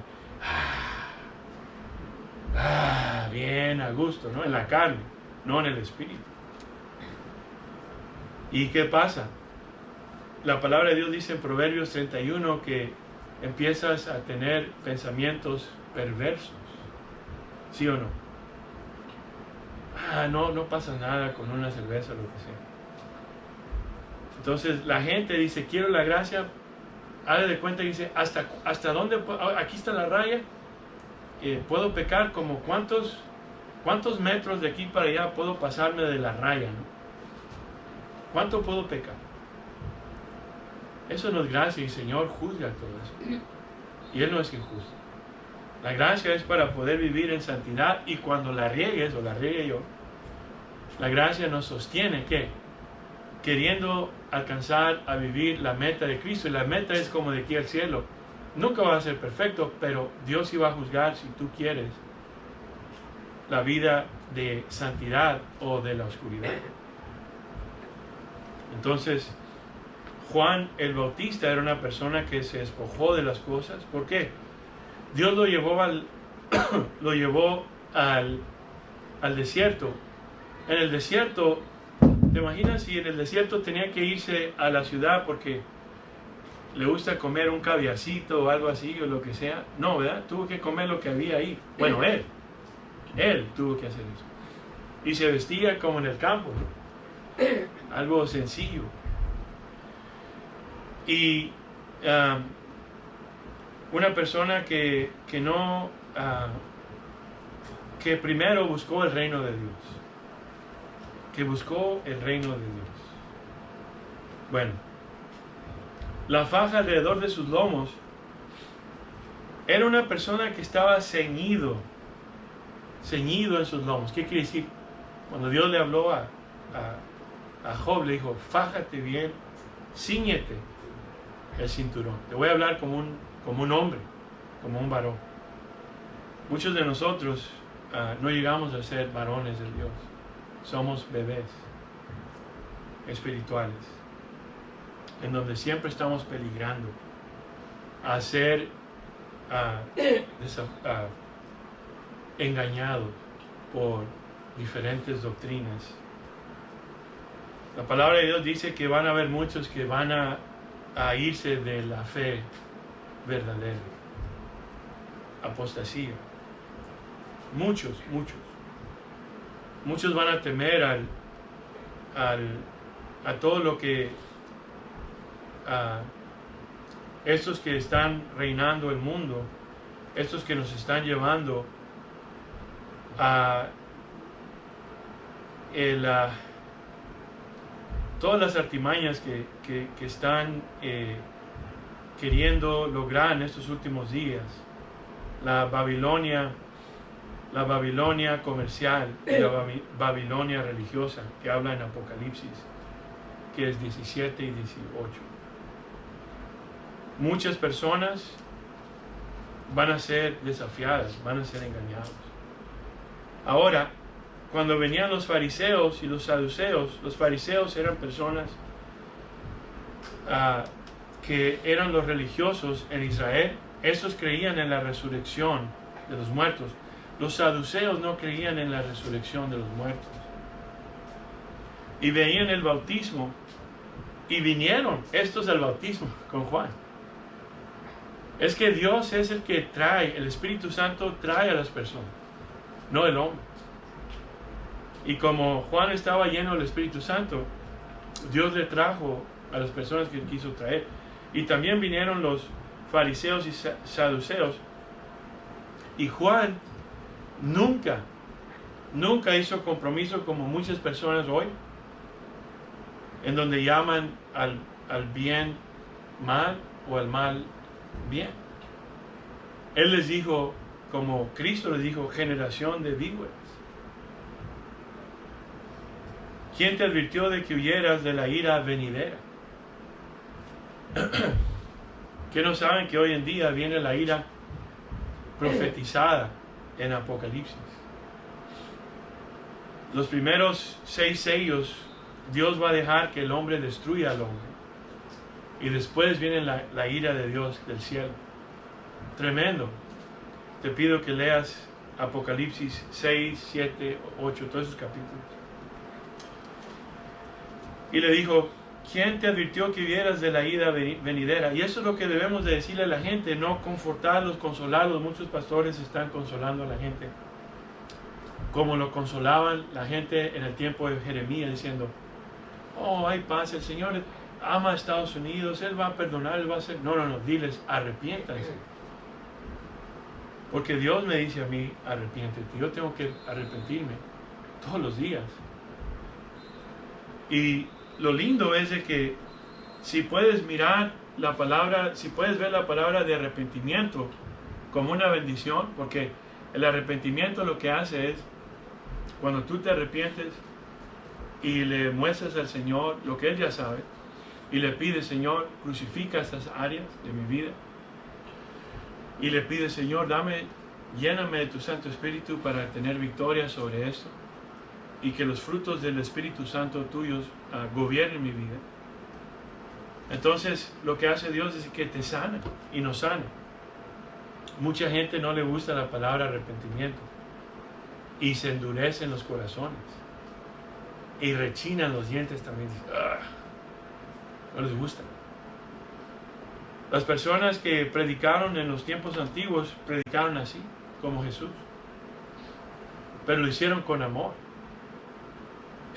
Bien a gusto, ¿no? En la carne, no en el espíritu. ¿Y qué pasa? La palabra de Dios dice en Proverbios 31 que empiezas a tener pensamientos perversos. ¿Sí o no? No pasa nada con una cerveza o lo que sea. Entonces la gente dice, quiero la gracia, haga de cuenta y dice, ¿hasta dónde? Aquí está la raya, puedo pecar como cuántos metros de aquí para allá puedo pasarme de la raya, ¿no? ¿Cuánto puedo pecar? Eso no es gracia, y el Señor juzga todo eso. Y Él no es injusto. La gracia es para poder vivir en santidad, y cuando la riegues o la riegue yo, la gracia nos sostiene, ¿qué? Queriendo alcanzar a vivir la meta de Cristo. Y la meta es como de aquí al cielo. Nunca va a ser perfecto, pero Dios sí va a juzgar si tú quieres la vida de santidad o de la oscuridad. Entonces, Juan el Bautista era una persona que se despojó de las cosas. ¿Por qué? Dios lo llevó al desierto. En el desierto, ¿te imaginas si en el desierto tenía que irse a la ciudad porque le gusta comer un caviarcito o algo así o lo que sea? No, ¿verdad? Tuvo que comer lo que había ahí. Bueno, él tuvo que hacer eso. Y se vestía como en el campo, ¿no? Algo sencillo. Y una persona que primero buscó el reino de Dios. Que buscó el reino de Dios. Bueno, la faja alrededor de sus lomos era una persona que estaba ceñido en sus lomos. ¿Qué quiere decir? Cuando Dios le habló a Job, le dijo, fájate bien, cíñete el cinturón. Te voy a hablar como un hombre, como un varón. Muchos de nosotros no llegamos a ser varones de Dios. Somos bebés espirituales, en donde siempre estamos peligrando a ser engañados por diferentes doctrinas. La palabra de Dios dice que van a haber muchos que van a irse de la fe verdadera. Apostasía. Muchos. Muchos van a temer a todo lo que estos que están reinando el mundo, estos que nos están llevando a todas las artimañas que están queriendo lograr en estos últimos días. La Babilonia comercial y la Babilonia religiosa que habla en Apocalipsis, que es 17 y 18. Muchas personas van a ser desafiadas, van a ser engañados. Ahora, cuando venían los fariseos y los saduceos, los fariseos eran personas que eran los religiosos en Israel. Estos creían en la resurrección de los muertos. Los saduceos no creían en la resurrección de los muertos. Y veían el bautismo y vinieron estos al bautismo con Juan. Es que Dios es el que trae, el Espíritu Santo trae a las personas, no el hombre. Y como Juan estaba lleno del Espíritu Santo, Dios le trajo a las personas que quiso traer. Y también vinieron los fariseos y saduceos. Y Juan nunca hizo compromiso como muchas personas hoy, en donde llaman al bien mal o al mal bien. Él les dijo, como Cristo les dijo, generación de víboras. ¿Quién te advirtió de que huyeras de la ira venidera? ¿Que no saben que hoy en día viene la ira profetizada en Apocalipsis? Los primeros 6 sellos, Dios va a dejar que el hombre destruya al hombre. Y después viene la ira de Dios del cielo. Tremendo. Te pido que leas Apocalipsis 6, 7, 8, todos esos capítulos. Y le dijo, ¿quién te advirtió que vieras de la ira venidera? Y eso es lo que debemos de decirle a la gente, no confortarlos, consolarlos. Muchos pastores están consolando a la gente, como lo consolaban la gente en el tiempo de Jeremías, diciendo, oh, hay paz, el Señor ama a Estados Unidos, Él va a perdonar, Él va a hacer... No, diles, arrepiéntanse. Porque Dios me dice a mí, arrepiéntete. Yo tengo que arrepentirme todos los días. Y lo lindo es de que si puedes mirar la palabra, si puedes ver la palabra de arrepentimiento como una bendición, porque el arrepentimiento lo que hace es, cuando tú te arrepientes y le muestras al Señor lo que Él ya sabe, y le pides, Señor, crucifica estas áreas de mi vida, y le pides, Señor, lléname de tu Santo Espíritu para tener victoria sobre esto, y que los frutos del Espíritu Santo tuyos gobiernen mi vida. Entonces lo que hace Dios es que te sana y nos sana. Mucha gente no le gusta la palabra arrepentimiento y se endurecen los corazones y rechinan los dientes también. No les gusta. Las personas que predicaron en los tiempos antiguos predicaron así, como Jesús, pero lo hicieron con amor.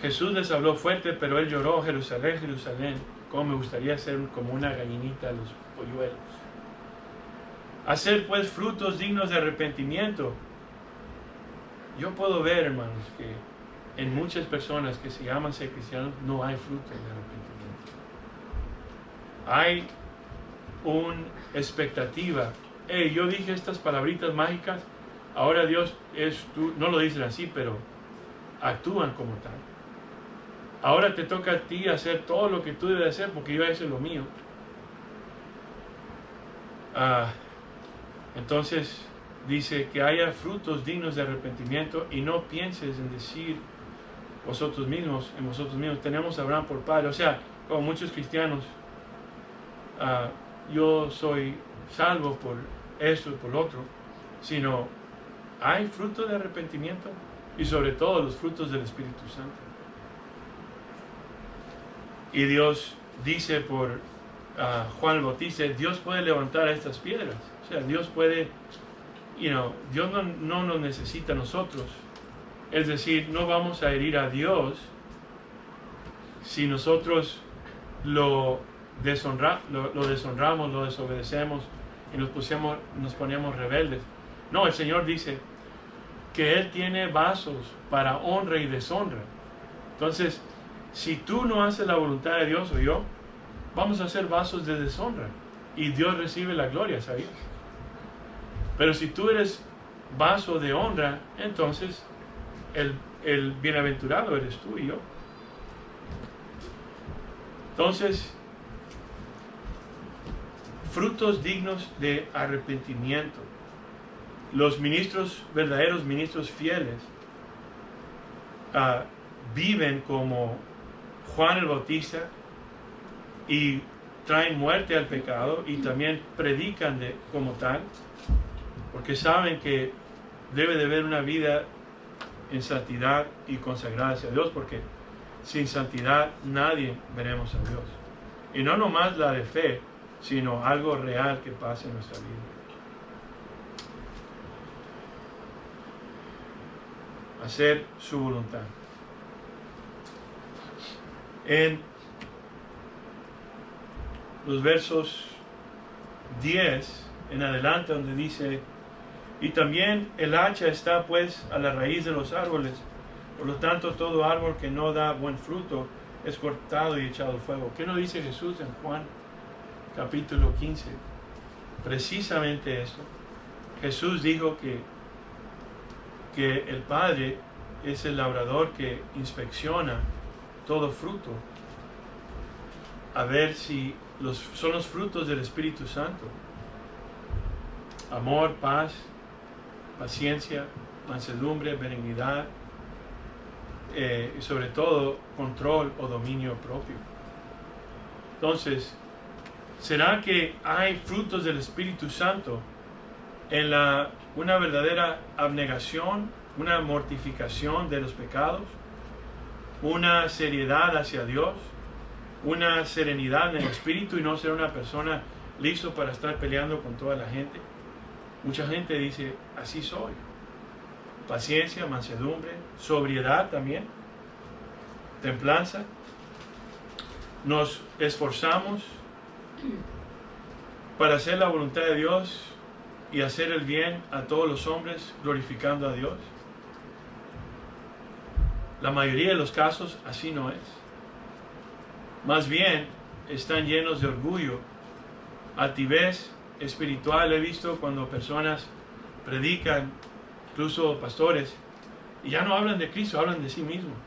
Jesús les habló fuerte, pero Él lloró, Jerusalén, Jerusalén, cómo me gustaría ser como una gallinita a los polluelos. Hacer pues frutos dignos de arrepentimiento. Yo puedo ver, hermanos, que en muchas personas que se llaman ser cristianos no hay frutos de arrepentimiento. Hay una expectativa. Yo dije estas palabritas mágicas, ahora Dios es tú. No lo dicen así, pero actúan como tal. Ahora te toca a ti hacer todo lo que tú debes hacer porque yo hice lo mío. Entonces dice que haya frutos dignos de arrepentimiento y no pienses en decir en vosotros mismos, tenemos a Abraham por padre. O sea, como muchos cristianos, yo soy salvo por esto y por lo otro, sino hay frutos de arrepentimiento y sobre todo los frutos del Espíritu Santo. Y Dios dice por Juan el Bautista, Dios puede levantar a estas piedras. O sea, Dios puede, Dios no nos necesita a nosotros. Es decir, no vamos a herir a Dios si nosotros lo deshonramos, lo desobedecemos y nos ponemos rebeldes. No, el Señor dice que Él tiene vasos para honra y deshonra. Entonces, si tú no haces la voluntad de Dios o yo, vamos a hacer vasos de deshonra y Dios recibe la gloria, ¿sabías? Pero si tú eres vaso de honra, entonces el bienaventurado eres tú y yo. Entonces, frutos dignos de arrepentimiento. Los ministros, verdaderos ministros fieles, viven como Juan el Bautista y traen muerte al pecado y también predican como tal, porque saben que debe de haber una vida en santidad y consagrada hacia Dios, porque sin santidad nadie veremos a Dios. Y no nomás la de fe, sino algo real que pase en nuestra vida. Hacer su voluntad. En los versos 10 en adelante, donde dice: y también el hacha está pues a la raíz de los árboles, por lo tanto todo árbol que no da buen fruto es cortado y echado al fuego. ¿Qué nos dice Jesús en Juan capítulo 15? Precisamente esto. Jesús dijo que el Padre es el labrador que inspecciona todo fruto a ver si son los frutos del Espíritu Santo: amor, paz, paciencia, mansedumbre, benignidad, y sobre todo control o dominio propio. Entonces, ¿será que hay frutos del Espíritu Santo en una verdadera abnegación, una mortificación de los pecados, una seriedad hacia Dios, una serenidad en el espíritu y no ser una persona listo para estar peleando con toda la gente? Mucha gente dice: así soy. Paciencia, mansedumbre, sobriedad también, templanza. Nos esforzamos para hacer la voluntad de Dios y hacer el bien a todos los hombres, glorificando a Dios. La mayoría de los casos así no es. Más bien están llenos de orgullo, altivez espiritual. He visto cuando personas predican, incluso pastores, y ya no hablan de Cristo, hablan de sí mismos,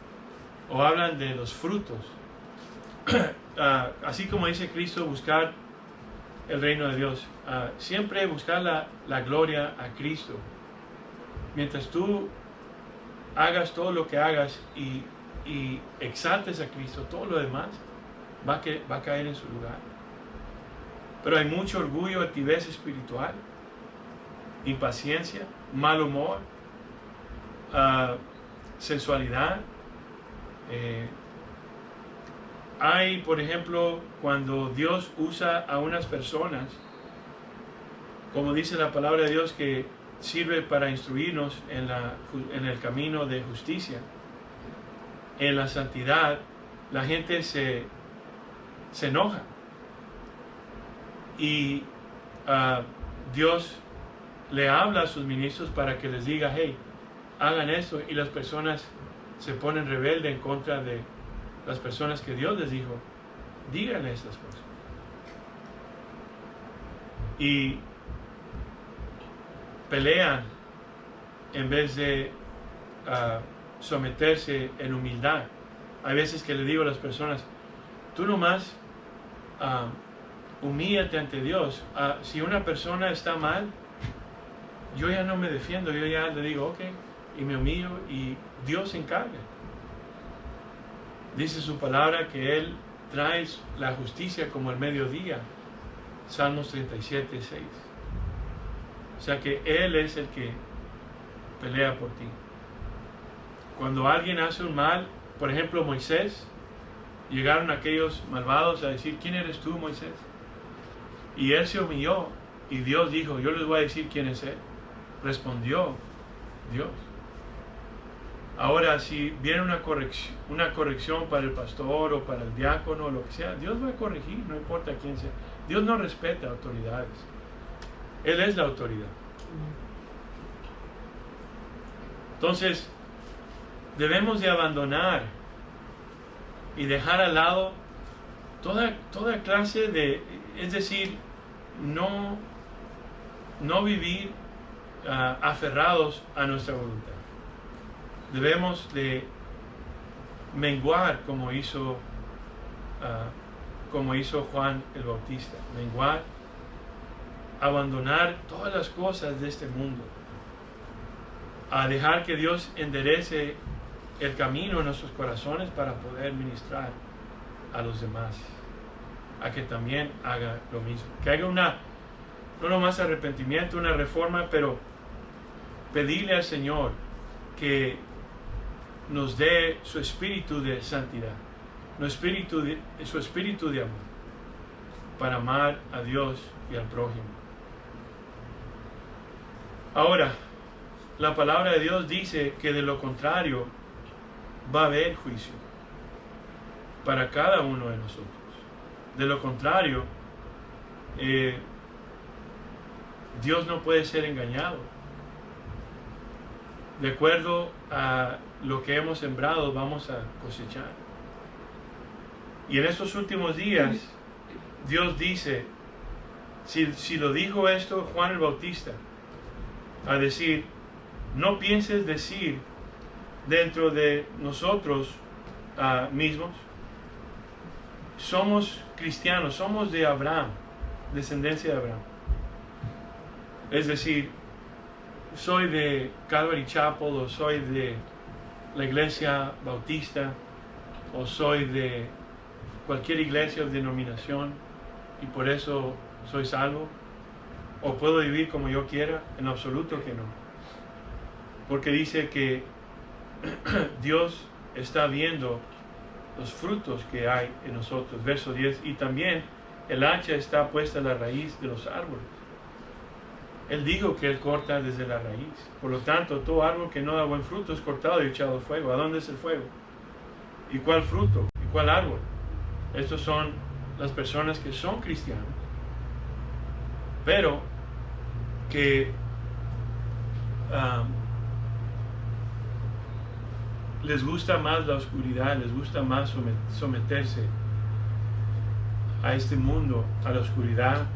o hablan de los frutos. Así como dice Cristo, buscar el reino de Dios, siempre buscar la gloria a Cristo. Mientras tú hagas todo lo que hagas y exaltes a Cristo, todo lo demás va a caer en su lugar. Pero hay mucho orgullo, altivez espiritual, impaciencia, mal humor, sensualidad. Hay, por ejemplo, cuando Dios usa a unas personas, como dice la palabra de Dios, que sirve para instruirnos en el camino de justicia, en la santidad, la gente se enoja. Y Dios le habla a sus ministros para que les diga: hey, hagan esto, y las personas se ponen rebeldes en contra de las personas que Dios les dijo: díganle estas cosas. Y pelean en vez de someterse en humildad. Hay veces que le digo a las personas, tú nomás humíllate ante Dios. Si una persona está mal, yo ya no me defiendo, yo ya le digo, ok, y me humillo y Dios se encarga. Dice su palabra que Él trae la justicia como el mediodía. Salmos 37, 6. O sea que Él es el que pelea por ti. Cuando alguien hace un mal, por ejemplo Moisés, llegaron aquellos malvados a decir, ¿quién eres tú, Moisés? Y él se humilló y Dios dijo, yo les voy a decir quién es Él. Respondió Dios. Ahora, si viene una corrección para el pastor o para el diácono o lo que sea, Dios va a corregir, no importa quién sea. Dios no respeta autoridades. Él es la autoridad. Entonces, debemos de abandonar y dejar al lado toda clase de, es decir, no vivir aferrados a nuestra voluntad. Debemos de menguar como hizo Juan el Bautista. Menguar, abandonar todas las cosas de este mundo, a dejar que Dios enderece el camino en nuestros corazones para poder ministrar a los demás, a que también haga lo mismo, que haga no nomás arrepentimiento, una reforma, pero pedirle al Señor que nos dé su espíritu de santidad, su espíritu de amor, para amar a Dios y al prójimo. Ahora, la palabra de Dios dice que de lo contrario va a haber juicio para cada uno de nosotros. De lo contrario, Dios no puede ser engañado. De acuerdo a lo que hemos sembrado, vamos a cosechar. Y en estos últimos días, Dios dice, si lo dijo esto Juan el Bautista, a decir, no pienses decir dentro de nosotros mismos, somos cristianos, somos de Abraham, descendencia de Abraham. Es decir, soy de Calvary Chapel, o soy de la iglesia bautista, o soy de cualquier iglesia o denominación, y por eso soy salvo, o puedo vivir como yo quiera. En absoluto que no. Porque dice que Dios está viendo los frutos que hay en nosotros. Verso 10, y también el hacha está puesta a la raíz de los árboles. Él dijo que Él corta desde la raíz. Por lo tanto, todo árbol que no da buen fruto es cortado y echado al fuego. ¿A dónde es el fuego? ¿Y cuál fruto? ¿Y cuál árbol? Estos son las personas que son cristianos, pero que les gusta más la oscuridad, les gusta más someterse a este mundo, a la oscuridad,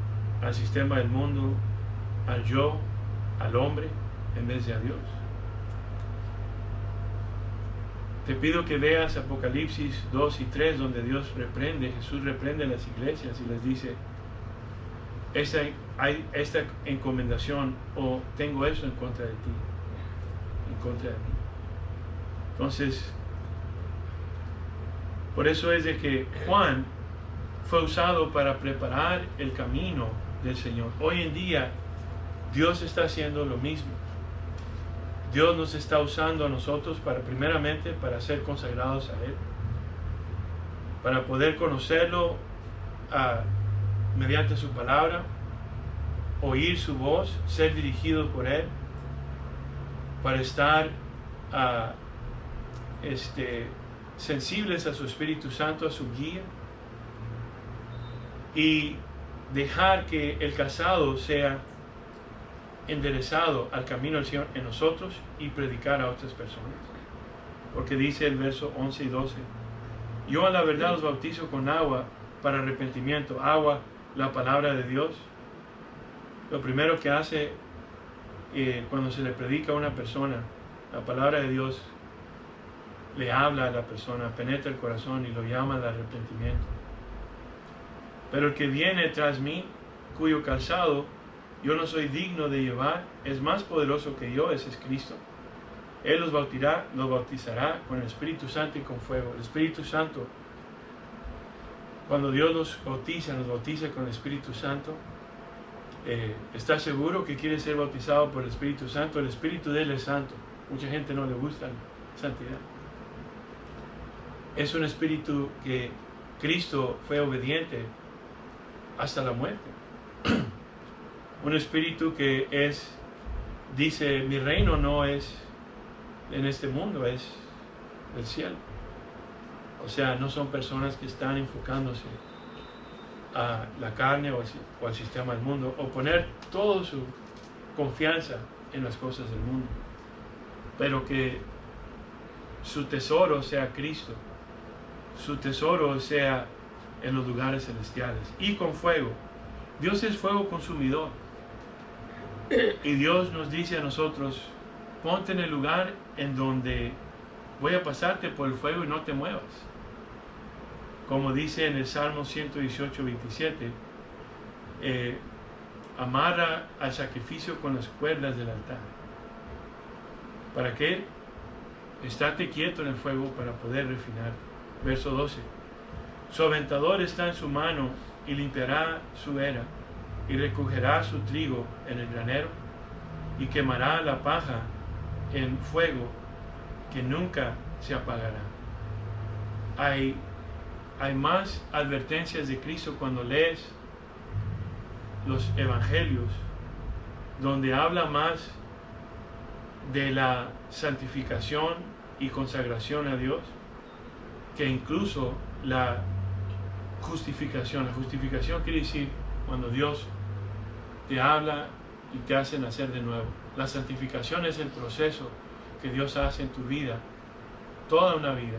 al sistema del mundo, al yo, al hombre, en vez de a Dios. Te pido que veas Apocalipsis 2 y 3, donde Jesús reprende a las iglesias y les dice, hay esta encomendación, o tengo eso en contra de ti, en contra de mí. Entonces, por eso es de que Juan fue usado para preparar el camino del Señor. Hoy en día, Dios está haciendo lo mismo. Dios nos está usando a nosotros primeramente para ser consagrados a Él, para poder conocerlo mediante su palabra, oír su voz, ser dirigido por Él, para estar sensibles a su Espíritu Santo, a su guía, y dejar que el casado sea enderezado al camino del Señor en nosotros y predicar a otras personas. Porque dice el verso 11 y 12, yo a la verdad os bautizo con agua para arrepentimiento. Agua, la palabra de Dios. Lo primero que hace cuando se le predica a una persona la palabra de Dios, le habla a la persona, penetra el corazón y lo llama al arrepentimiento. Pero el que viene tras mí, cuyo calzado yo no soy digno de llevar, es más poderoso que yo, ese es Cristo. Él los bautizará con el Espíritu Santo y con fuego. El Espíritu Santo, cuando Dios nos bautiza con el Espíritu Santo, ¿está seguro que quiere ser bautizado por el Espíritu Santo? El Espíritu de Él es santo. Mucha gente no le gusta la santidad. Es un espíritu que Cristo fue obediente hasta la muerte. Un espíritu que dice, mi reino no es en este mundo, es del cielo. O sea, no son personas que están enfocándose a la carne o al sistema del mundo, o poner toda su confianza en las cosas del mundo, pero que su tesoro sea Cristo, su tesoro sea en los lugares celestiales y con fuego. Dios es fuego consumidor, y Dios nos dice a nosotros, ponte en el lugar en donde voy a pasarte por el fuego y no te muevas. Como dice en el Salmo 118, 27, amarra al sacrificio con las cuerdas del altar. ¿Para qué? Estate quieto en el fuego para poder refinar. Verso 12. Su aventador está en su mano y limpiará su era y recogerá su trigo en el granero y quemará la paja en fuego que nunca se apagará. Hay más advertencias de Cristo cuando lees los evangelios, donde habla más de la santificación y consagración a Dios, que incluso la justificación. La justificación quiere decir cuando Dios te habla y te hace nacer de nuevo. La santificación es el proceso que Dios hace en tu vida, toda una vida,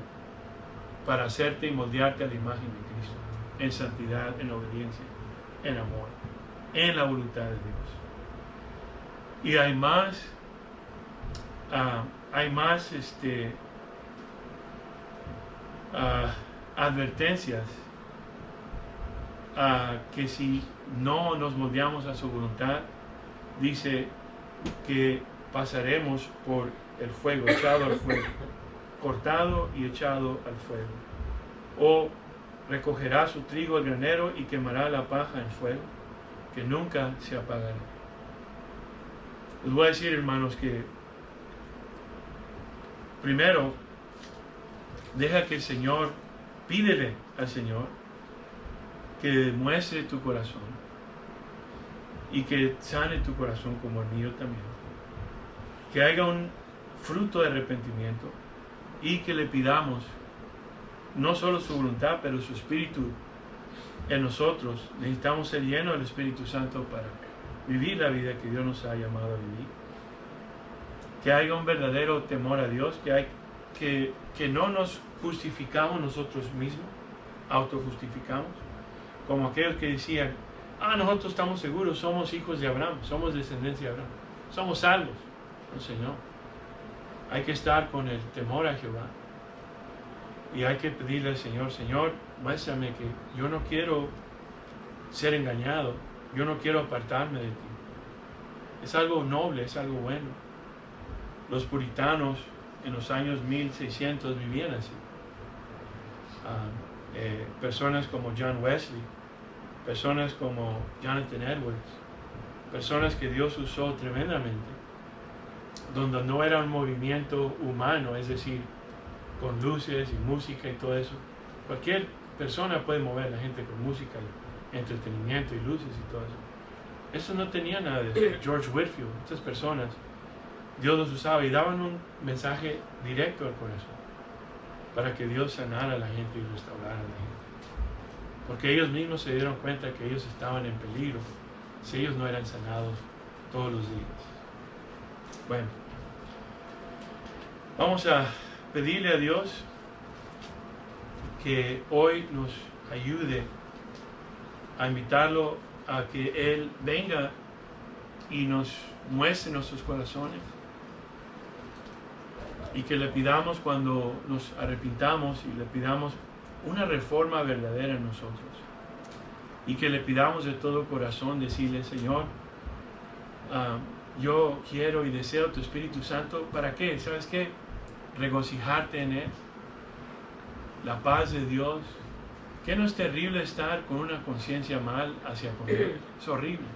para hacerte y moldearte a la imagen de Cristo, en santidad, en obediencia, en amor, en la voluntad de Dios. Y hay más advertencias que si no nos moldeamos a su voluntad, dice que pasaremos por el fuego, echado al fuego, cortado y echado al fuego. O recogerá su trigo al granero y quemará la paja en fuego, que nunca se apagará. Les voy a decir, hermanos, que primero, deja que el Señor, pídele al Señor que muestre tu corazón y que sane tu corazón como el mío también. Que haya un fruto de arrepentimiento y que le pidamos no solo su voluntad, pero su Espíritu en nosotros. Necesitamos ser llenos del Espíritu Santo para vivir la vida que Dios nos ha llamado a vivir. Que haya un verdadero temor a Dios, que no nos justificamos nosotros mismos, autojustificamos, como aquellos que decían, nosotros estamos seguros, somos hijos de Abraham, somos descendencia de Abraham, somos salvos. No, Señor. Hay que estar con el temor a Jehová y hay que pedirle al Señor, Señor, muéstrame que yo no quiero ser engañado, yo no quiero apartarme de ti. Es algo noble, es algo bueno. Los puritanos en los años 1600 vivían así. Personas como John Wesley, personas como Jonathan Edwards, personas que Dios usó tremendamente, donde no era un movimiento humano, es decir, con luces y música y todo eso. Cualquier persona puede mover a la gente con música y entretenimiento y luces y todo eso. Eso no tenía nada de eso. George Whitefield, estas personas, Dios los usaba y daban un mensaje directo al corazón para que Dios sanara a la gente y restaurara a la gente. Porque ellos mismos se dieron cuenta que ellos estaban en peligro si ellos no eran sanados todos los días. Bueno, vamos a pedirle a Dios que hoy nos ayude a invitarlo a que Él venga y nos muestre nuestros corazones Y que le pidamos cuando nos arrepintamos y le pidamos una reforma verdadera en nosotros. Y que le pidamos de todo corazón decirle, Señor, yo quiero y deseo tu Espíritu Santo. ¿Para qué? ¿Sabes qué? Regocijarte en Él. La paz de Dios. Que no es terrible estar con una conciencia mal hacia con Él. Es horrible.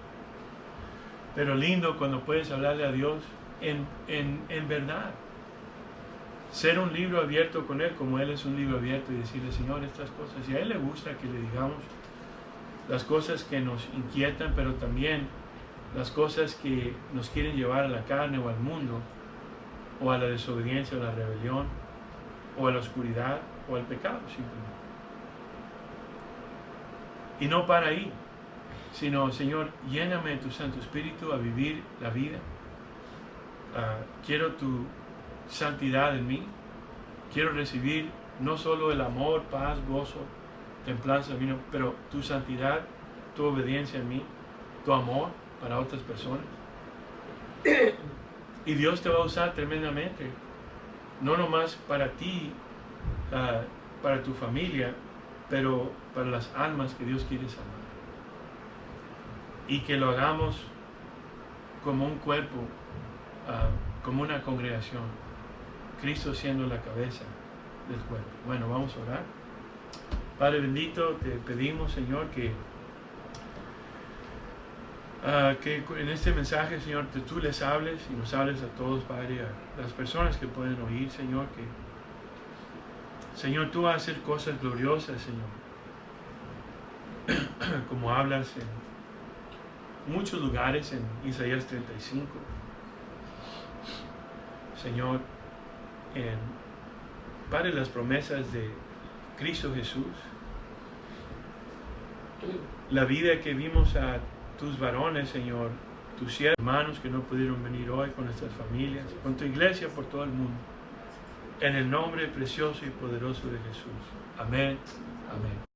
Pero lindo cuando puedes hablarle a Dios en verdad. Ser un libro abierto con Él como Él es un libro abierto y decirle, Señor, estas cosas. Y a Él le gusta que le digamos las cosas que nos inquietan, pero también las cosas que nos quieren llevar a la carne o al mundo, o a la desobediencia, o a la rebelión, o a la oscuridad, o al pecado simplemente. Y no para ahí, sino, Señor, lléname de tu Santo Espíritu a vivir la vida. Quiero tu santidad en mí. Quiero recibir no solo el amor, paz, gozo, templanza, pero tu santidad, tu obediencia en mí, tu amor para otras personas. Y Dios te va a usar tremendamente, no nomás para ti, para tu familia, pero para las almas que Dios quiere salvar. Y que lo hagamos como un cuerpo, como una congregación, Cristo siendo la cabeza del cuerpo. Bueno, vamos a orar. Padre bendito, te pedimos, Señor, que en este mensaje, Señor, que tú les hables y nos hables a todos, Padre, a las personas que pueden oír, Señor, que, Señor, tú vas a hacer cosas gloriosas, Señor, como hablas en muchos lugares en Isaías 35, Señor, Padre, las promesas de Cristo Jesús, la vida que vimos a tus varones, Señor, tus siervos, hermanos que no pudieron venir hoy, con nuestras familias, con tu iglesia por todo el mundo, en el nombre precioso y poderoso de Jesús. Amén. Amén.